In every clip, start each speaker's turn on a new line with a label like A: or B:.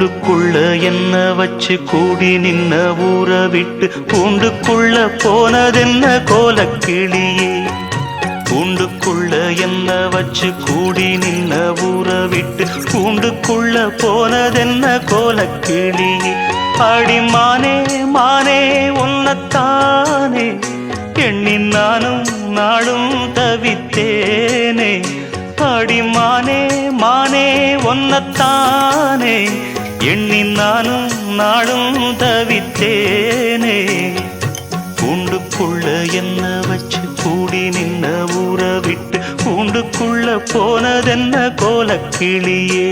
A: கூண்டுக்குள்ள என்ன வச்சு கூடி நின்ன ஊற விட்டு கூண்டுக்குள்ள போனதென்ன கோலக்கிளியே. கூண்டுக்குள்ள என்ன வச்சு கூடி நின்ன ஊற விட்டு கூண்டுக்குள்ள போனதென்ன கோலக்கிளியே. அடி மானே மானே உன்னத்தானே எண்ணி நானும் நாளும் தவித்தேனே. அடி மானே மானே ஒன்னத்தானே எண்ணி நானும் நாளும் தவித்தேனே. கூண்டுக்குள்ள என்ன வச்சு கூடி நின்ன ஊற விட்டு கூண்டுக்குள்ள போனதென்ன கோலக்கிளியே.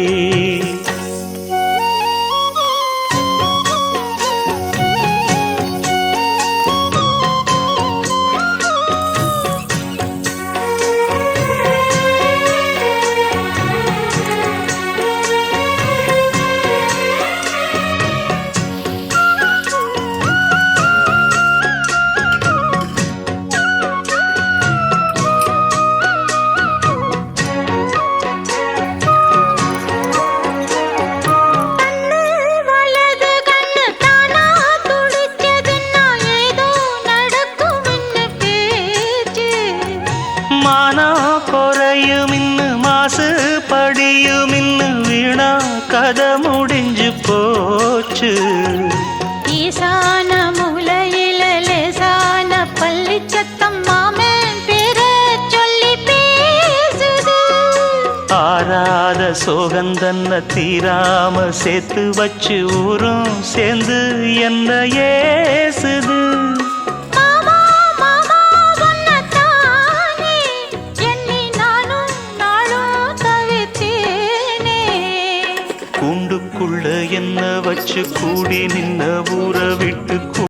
A: மானா குறையும் இன்னு மாசு படியும் இன்னு வீணா கதை முடிஞ்சு போச்சு.
B: ஈசான மூலையில லேசான பள்ளி சத்தம் மாமன் பேர சொல்லி பேசுது.
A: ஆறாத சோகந்தன்ன தீராம சேர்த்து வச்சு ஊரும் சேர்ந்து என்ன ஏசுது. கூண்டுக்குள்ள என்ன வச்சு கூடி நின்ன ஊற விட்டு